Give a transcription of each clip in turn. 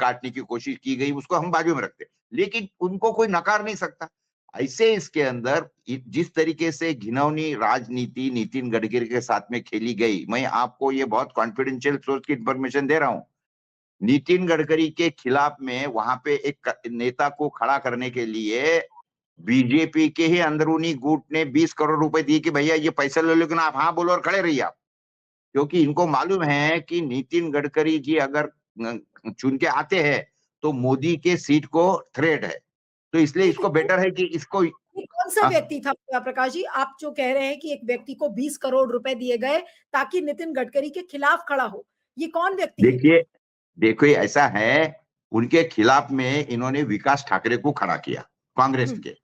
काटने की कोशिश की गई, उसको हम बाजू में रखते, लेकिन उनको कोई नकार नहीं सकता। ऐसे इसके अंदर जिस तरीके से घिनौनी राजनीति नितिन गडकरी के साथ में खेली गई, मैं आपको ये बहुत कॉन्फिडेंशियल सोर्स की इंफॉर्मेशन दे रहा हूं। नितिन गडकरी के खिलाफ में वहां पे एक नेता को खड़ा करने के लिए बीजेपी के ही अंदरूनी गुट ने 20 करोड़ रुपए दिए कि भैया ये पैसा ले लो, लेकिन आप हाँ बोलो और खड़े रहिए आप, क्योंकि इनको मालूम है कि नितिन गडकरी जी अगर चुन के आते हैं तो मोदी के सीट को थ्रेट है, तो इसलिए इसको बेटर है कि इसको। ये कौन सा व्यक्ति था प्रकाश जी? आप जो कह रहे हैं कि एक व्यक्ति को 20 करोड़ रुपए दिए गए ताकि नितिन गडकरी के खिलाफ खड़ा हो, ये कौन व्यक्ति है? देखिए, देखिए ऐसा है, उनके खिलाफ में इन्होंने विकास ठाकरे को खड़ा किया, कांग्रेस के।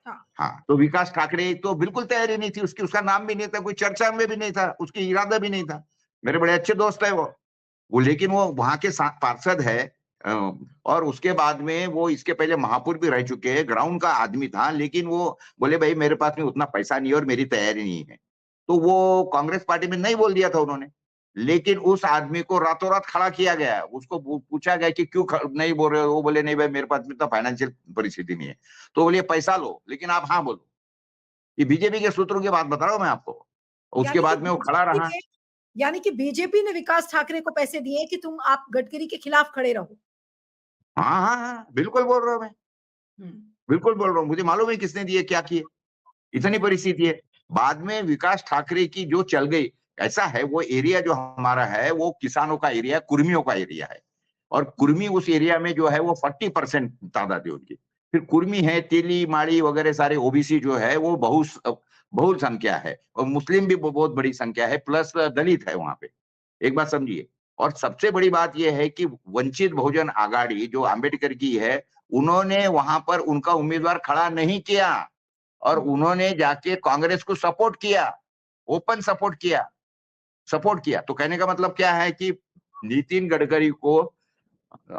हाँ, हाँ, तो विकास ठाकरे तो बिल्कुल तैयारी नहीं थी उसकी, उसका नाम भी नहीं था, कोई चर्चा में भी नहीं था, उसकी इरादा भी नहीं था। मेरे बड़े अच्छे दोस्त है वो लेकिन वो वहां के पार्षद है। और उसके बाद में वो इसके पहले महापौर भी रह चुके हैं, ग्राउंड का आदमी था, लेकिन वो बोले भाई मेरे पास में उतना पैसा नहीं है और मेरी तैयारी नहीं है, तो वो कांग्रेस पार्टी में नहीं बोल दिया था उन्होंने। लेकिन उस आदमी को रातों रात खड़ा किया गया, उसको पूछा गया कि क्यों नहीं बोल रहे हो, वो बोले नहीं भाई मेरे पास में तो फाइनेंशियल परिस्थिति नहीं है, तो बोलिए पैसा लो लेकिन आप हाँ बोलो। ये बीजेपी के सूत्रों की बात बता रहा हूं मैं आपको। उसके यानी कि बाद में वो खड़ा रहा। यानी कि बीजेपी ने विकास ठाकरे को पैसे दिए कि तुम आप गडकरी के खिलाफ खड़े रहो। हाँ हाँ हाँ, बिल्कुल बोल रहा हूं मैं, बिल्कुल बोल रहा हूँ, मुझे मालूम है किसने दिए क्या किए, इतनी परिस्थिति है। बाद में विकास ठाकरे की जो चल गई, ऐसा है वो एरिया जो हमारा है वो किसानों का एरिया, कुर्मियों का एरिया है, और कुर्मी उस एरिया में जो है वो 40% तादाद है उनकी। फिर कुर्मी है, तेली माड़ी वगैरह सारे ओबीसी जो है वो बहुल संख्या है, और मुस्लिम भी बहुत बड़ी संख्या है, प्लस दलित है वहां पे। एक बात समझिए। और सबसे बड़ी बात यह है कि वंचित बहुजन आघाड़ी जो अंबेडकर की है, उन्होंने वहां पर उनका उम्मीदवार खड़ा नहीं किया, और उन्होंने जाके कांग्रेस को सपोर्ट किया, ओपन सपोर्ट किया। तो कहने का मतलब क्या है कि नितिन गडकरी को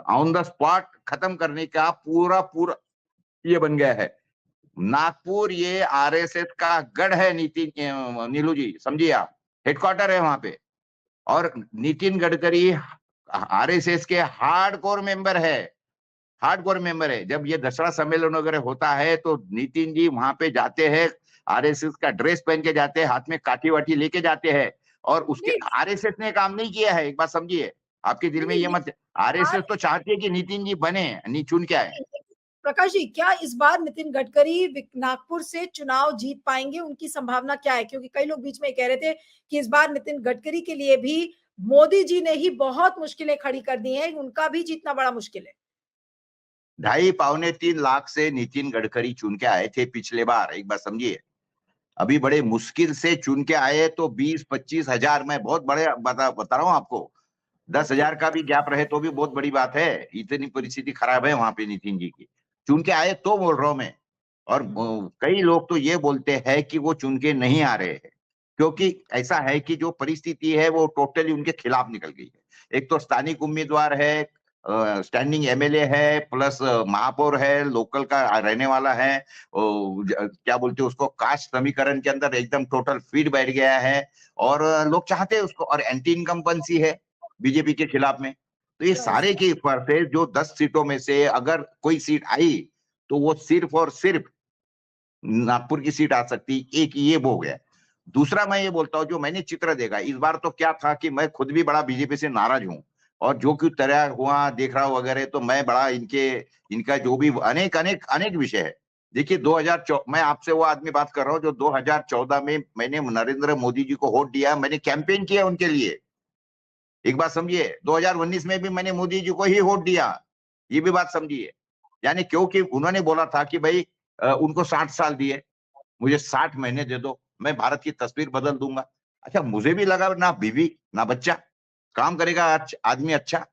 ऑन द स्पॉट खत्म करने का पूरा पूरा ये बन गया है। नागपुर ये आरएसएस का गढ़ है, नितिन नीलू जी समझिए आप, हेडक्वार्टर है वहां पे। और नितिन गडकरी आरएसएस के हार्डकोर मेंबर है। जब ये दसरा सम्मेलन वगैरह होता है तो नितिन जी वहां पे जाते हैं, आरएसएस का ड्रेस पहन के जाते हैं, हाथ में काठी वाठी लेके जाते हैं, और उसके नहीं, आरएसएस ने काम नहीं किया है, एक बात समझिए, आपके दिल में नहीं, ये नहीं, मत। आरएसएस तो चाहती है कि नितिन जी बने, नहीं चुन के आए। प्रकाश जी, क्या इस बार नितिन गडकरी नागपुर से चुनाव जीत पाएंगे? उनकी संभावना क्या है? क्योंकि कई लोग बीच में कह रहे थे कि इस बार नितिन गडकरी के लिए भी मोदी जी ने ही बहुत मुश्किलें खड़ी कर दी हैं, उनका भी जीतना बड़ा मुश्किल है। 2.5-3 लाख से नितिन गडकरी चुन के आए थे पिछले बार, एक बात समझिए। अभी बड़े मुश्किल से चुन के आए तो 20-25 हजार, मैं बहुत बड़े बता रहा हूं आपको, 10,000 का भी गैप रहे तो भी बहुत बड़ी बात है। इतनी परिस्थिति खराब है वहां पे नितिन जी की, चुन के आए तो बोल रहा हूं मैं। और कई लोग तो ये बोलते हैं कि वो चुन के नहीं आ रहे हैं, क्योंकि ऐसा है कि जो परिस्थिति है वो टोटली उनके खिलाफ निकल गई है। एक तो स्थानिक उम्मीदवार है, स्टैंडिंग एमएलए है, प्लस महापौर है, लोकल का रहने वाला है, क्या बोलते हैं उसको, कास्ट समीकरण के अंदर एकदम टोटल फीड बैठ गया है, और लोग चाहते हैं उसको, और एंटी इनकम्बेंसी है बीजेपी के खिलाफ में। तो ये सारे के ऊपर से जो 10 सीटों में से अगर कोई सीट आई तो वो सिर्फ और सिर्फ नागपुर की सीट आ सकती, एक ये हो गया। दूसरा मैं ये बोलता हूँ, जो मैंने चित्र देखा इस बार तो क्या था कि मैं खुद भी बड़ा बीजेपी से नाराज हूँ, और जो कुछ तरह हुआ देख रहा हूँ वगैरह, तो मैं बड़ा इनका जो भी अनेक अनेक अनेक विषय है। देखिए 2014, मैं आपसे वो आदमी बात कर रहा हूँ जो 2014 में मैंने नरेंद्र मोदी जी को वोट दिया, मैंने कैंपेन किया उनके लिए। एक बात समझिए, 2019 में भी मैंने मोदी जी को ही वोट दिया, ये भी बात समझिए। यानी क्योंकि उन्होंने बोला था कि भाई उनको 60 साल दिए, मुझे 60 महीने दे दो, मैं भारत की तस्वीर बदल दूंगा। अच्छा, मुझे भी लगा ना बीवी ना बच्चा, काम करेगा आदमी अच्छा,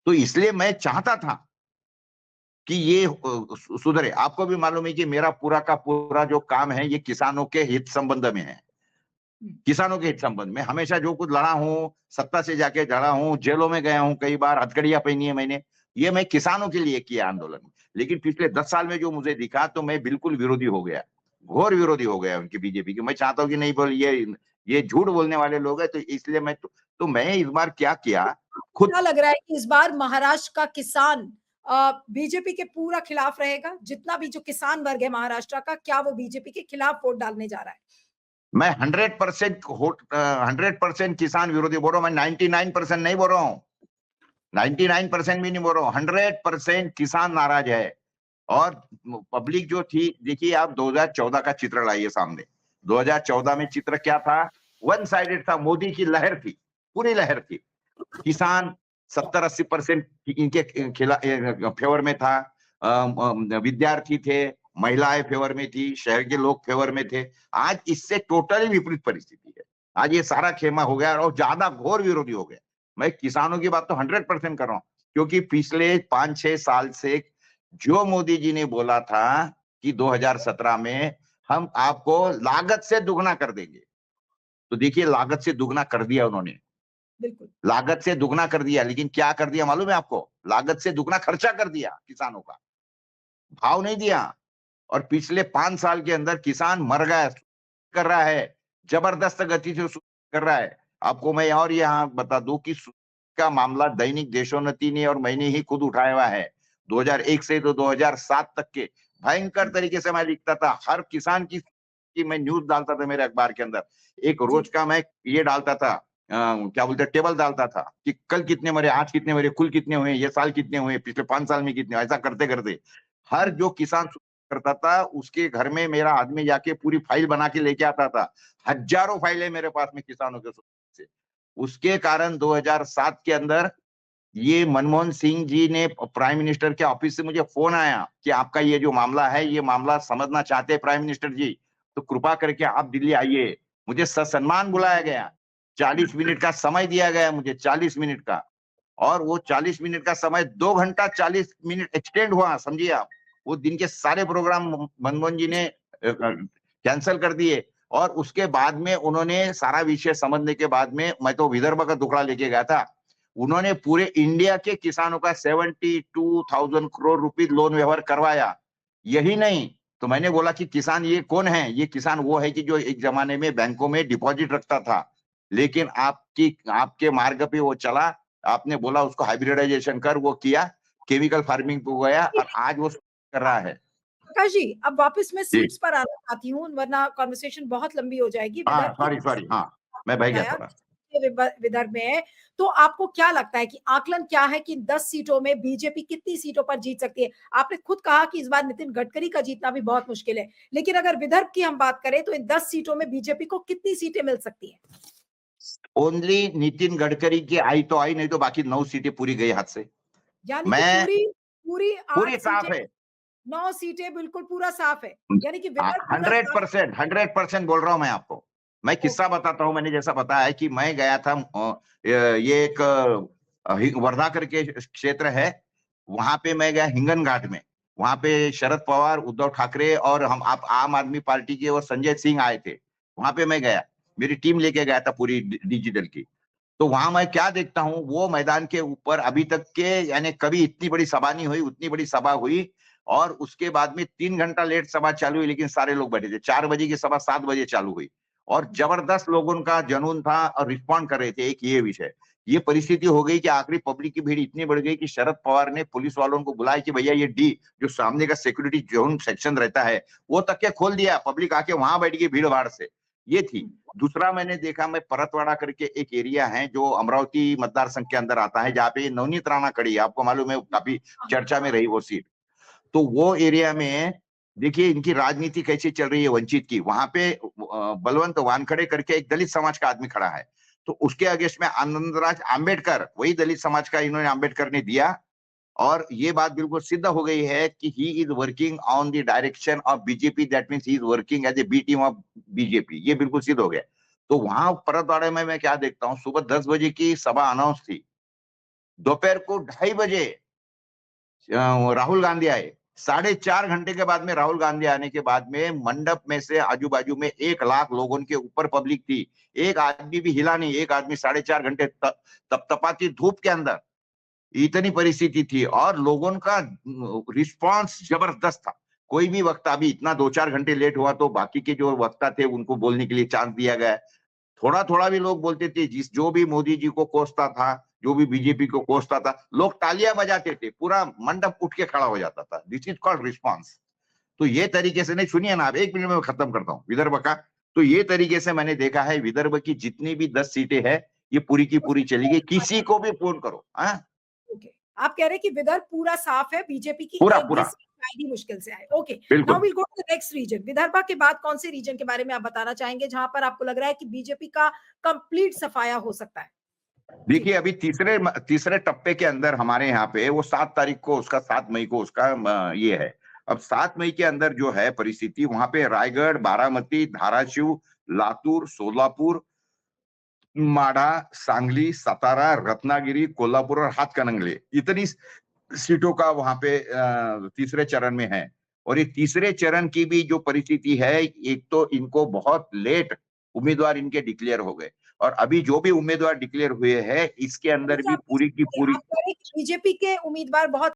तो इसलिए मैं चाहता था कि ये सुधरे। आपको भी मालूम है कि मेरा पूरा का पूरा जो काम है ये किसानों के हित संबंध में है। किसानों के हित संबंध में हमेशा जो कुछ लड़ा हूं, सत्ता से जाके लड़ा हूं, जेलों में गया हूं, कई बार हथकड़ियां पहनी है मैंने, ये मैं किसानों के लिए किया आंदोलन। लेकिन पिछले 10 साल में जो मुझे दिखा तो मैं बिल्कुल विरोधी हो गया, घोर विरोधी हो गया उनकी बीजेपी की। मैं चाहता हूं कि नहीं बोल, ये झूठ बोलने वाले लोग हैं। तो इसलिए तो मैं इस बार क्या किया, खुद क्या लग रहा है कि इस बार महाराष्ट्र का किसान बीजेपी के पूरा खिलाफ रहेगा? जितना भी जो किसान वर्ग है महाराष्ट्र का, क्या वो बीजेपी के खिलाफ वोट डालने जा रहा है? मैं 100% किसान विरोधी बोल रहा हूं। मैं 99% नहीं बोल रहा हूं, 99% भी नहीं बोल रहा हूं, 100% किसान नाराज है। और पब्लिक जो थी, देखिए आप 2014 का चित्र लाइए सामने। 2014 में चित्र क्या था? वन साइडेड था, मोदी की लहर थी, पूरी लहर थी। किसान 70-80% इनके फेवर में था, विद्यार्थी थे, महिलाएं फेवर में थी, शहर के लोग फेवर में थे। आज इससे टोटली विपरीत परिस्थिति है। आज ये सारा खेमा हो गया और ज्यादा घोर विरोधी हो गया। मैं किसानों की बात तो 100% कर रहा हूं, क्योंकि पिछले 5-6 साल से जो मोदी जी ने बोला था कि 2017 में हम आपको लागत से दुगना कर देंगे, तो देखिए लागत से दुगना कर दिया उन्होंने, बिल्कुल। लागत से दुगना कर दिया। लेकिन क्या कर दिया मालूम है आपको? लागत से दुगना खर्चा कर दिया, किसानों का भाव नहीं दिया। और पिछले 5 साल के अंदर किसान मर गया, कर रहा है, जबरदस्त गति से कर रहा है। आपको मैं और यहाँ बता दूं कि का मामला दैनिक देशोन्नति ने और मैंने ही खुद उठाया हुआ है। 2001 से तो 2007 तक के भयंकर तरीके से मैं लिखता था। हर किसान की मैं न्यूज डालता था मेरे अखबार के अंदर। एक रोज का मैं ये डालता था, क्या बोलते हैं, टेबल डालता था कि कल कितने मरे, आज कितने मरे, कुल कितने हुए, ये साल कितने हुए, पिछले 5 साल में कितने। ऐसा करते करते हर जो किसान करता था उसके घर में मेरा आदमी जाके पूरी फाइल बना के लेके आता था। हजारों फाइलें मेरे पास में किसानों के से। उसके कारण 2007 के अंदर ये मनमोहन सिंह जी ने, प्राइम मिनिस्टर के ऑफिस से मुझे फोन आया कि आपका ये जो मामला है, ये मामला समझना चाहते हैं प्राइम मिनिस्टर जी, तो कृपा करके आप दिल्ली आइए। मुझे ससम्मान बुलाया गया, 40 मिनट का समय दिया गया मुझे, 40 मिनट का। और वो 40 मिनट का समय 2 घंटा 40 मिनट एक्सटेंड हुआ, समझिए आप। वो दिन के सारे प्रोग्राम मनमोहन जी ने कैंसिल कर दिए। और उसके बाद में उन्होंने सारा विषय समझने के बाद में, मैं तो विदर्भ का टुकड़ा लेके गया था, उन्होंने पूरे इंडिया के किसानों का 72,000 करोड़ रुपए लोन व्यवहार करवाया। यही नहीं तो मैंने बोला कि किसान ये कौन है? ये किसान वो है कि जो एक जमाने में बैंकों में डिपॉजिट रखता था, लेकिन आपके मार्ग पे वो चला, आपने बोला उसको हाइब्रिडाइजेशन कर, वो किया, केमिकल फार्मिंग पे गया और आज वो कर रहा है। प्रकाश जी, अब वापस मैं जी। सीट्स पर आना चाहती हूँ, वरना कन्वर्सेशन बहुत लंबी हो जाएगी। हाँ, विदर्भ सॉरी, हाँ, मैं बह गया थोड़ा। विदर्भ में है, तो आपको क्या लगता है कि आकलन क्या है कि 10 सीटों में बीजेपी कितनी सीटों पर जीत सकती है? आपने खुद कहा कि इस बार नितिन गडकरी का जीतना भी बहुत मुश्किल है, लेकिन अगर विदर्भ की हम बात करें तो इन 10 सीटों में बीजेपी को कितनी सीटें मिल सकती है? ओनली नितिन गडकरी की आई तो आई, नहीं तो बाकी 9 सीटें पूरी गई हाथ से। यानी कि मैं पूरी पूरी 8 पूरी साफ सीटें, है, 9 सीटें बिल्कुल पूरा साफ है, यानी कि विदर्भ पूरा साफ। 100% बोल रहा हूं मैं आपको। मैं किस्सा बताता हूं, मैंने जैसा बताया है कि मैं गया था, ये एक वर्धा करके क्षेत्र है, वहां पे मैं गया हिंगन घाट में। वहां पे शरद पवार, उद्धव ठाकरे और हम आप आम आदमी पार्टी के और संजय सिंह आए थे। वहां पे मैं गया, मेरी टीम लेके गया था पूरी डिजिटल की। तो वहां मैं क्या देखता हूं, वो मैदान के ऊपर अभी तक के यानी कभी इतनी बड़ी सभा नहीं हुई, उतनी बड़ी सभा हुई। और उसके बाद में 3 घंटा लेट सभा चालू हुई, लेकिन सारे लोग बैठे थे। 4 बजे की सभा 7 बजे चालू हुई और जबरदस्त लोगों का जुनून था और रिस्पॉन्ड कर रहे थे। एक ये विषय, ये परिस्थिति हो गई कि आखिरी पब्लिक की भीड़ इतनी बढ़ गई कि शरद पवार ने पुलिस वालों को बुलाया कि भैया ये डी जो सामने का सिक्योरिटी जोन सेक्शन रहता है वो तक के खोल दिया, पब्लिक आके वहां बैठ गई भीड़ भाड़ से। ये थी। दूसरा मैंने देखा, मैं परतवाड़ा करके एक एरिया है जो अमरावती मतदार संघ के अंदर आता है, जहाँ पे नवनीत राणा खड़ी है, आपको मालूम है, काफी चर्चा में रही वो सीट। तो वो एरिया में देखिए इनकी राजनीति कैसी चल रही है वंचित की। वहां पे बलवंत वानखड़े करके एक दलित समाज का आदमी खड़ा है, तो उसके अगेंस्ट में आनंदराज आंबेडकर, वही दलित समाज का इन्होंने आंबेडकर ने दिया। और ये बात बिल्कुल सिद्ध हो गई है कि he is working on the direction of BJP, that means he is working as a B team of BJP. ये बिल्कुल सिद्ध हो गया। तो वहां परतवाड़े में मैं क्या देखता हूँ, सुबह 10 बजे की सभा अनाउंस थी, दोपहर को 2:30 बजे राहुल गांधी आए। 4.5 घंटे के बाद में राहुल गांधी आने के बाद में मंडप में से आजू बाजू में 1 लाख लोगों के ऊपर पब्लिक थी। एक आदमी भी हिला नहीं, एक आदमी 4.5 घंटे तपतपाती धूप के अंदर, इतनी परिस्थिति थी। और लोगों का रिस्पांस जबरदस्त था। कोई भी वक्ता भी इतना 2-4 घंटे लेट हुआ तो बाकी के जो वक्ता थे उनको बोलने के लिए चांस दिया गया। थोड़ा थोड़ा भी लोग बोलते थे, जो भी मोदी जी को कोसता था, जो भी बीजेपी को कोसता था, लोग तालियां बजाते थे, पूरा मंडप उठ के खड़ा हो जाता था। This is called response. तो ये तरीके से नहीं, सुनिए ना आप, 1 मिनट में खत्म करता हूँ विदर्भ का। तो ये तरीके से मैंने देखा है, विदर्भ की जितनी भी 10 सीटें हैं, ये पूरी की पूरी चलेगी, किसी को भी फोन करो। हाँ, ओके, आप कह रहे हैं कि विदर्भ पूरा साफ है, बीजेपी की पूरा एक भी पूरा सीट आएगी मुश्किल से आए। ओके, नाउ बिल्कुल। Will go to the next region. Vidarbha के बाद कौन से रीजन के बारे में आप बताना चाहेंगे जहां पर आपको लग रहा है कि बीजेपी का कंप्लीट सफाया हो सकता है? जी, देखिए, अभी तीसरे टप्पे के अंदर हमारे यहाँ पे वो 7 तारीख को उसका, 7 मई को उसका ये है। अब 7 मई के अंदर जो है परिस्थिति, वहां पे रायगढ़, बारामती, धाराशिव, लातूर, सोलापुर, माढा, सांगली, सातारा, रत्नागिरी, कोल्हापुर और हाथकणंगले, इतनी सीटों का वहां पे तीसरे चरण में है। और ये तीसरे चरण की भी जो परिस्थिति है, एक तो इनको बहुत लेट उम्मीदवार इनके डिक्लेयर हो गए, और अभी जो भी उम्मीदवार डिक्लेयर हुए हैं, इसके अंदर मुझे भी आप पूरी की पूरी आप कह रहे हैं कि बीजेपी के उम्मीदवार बहुत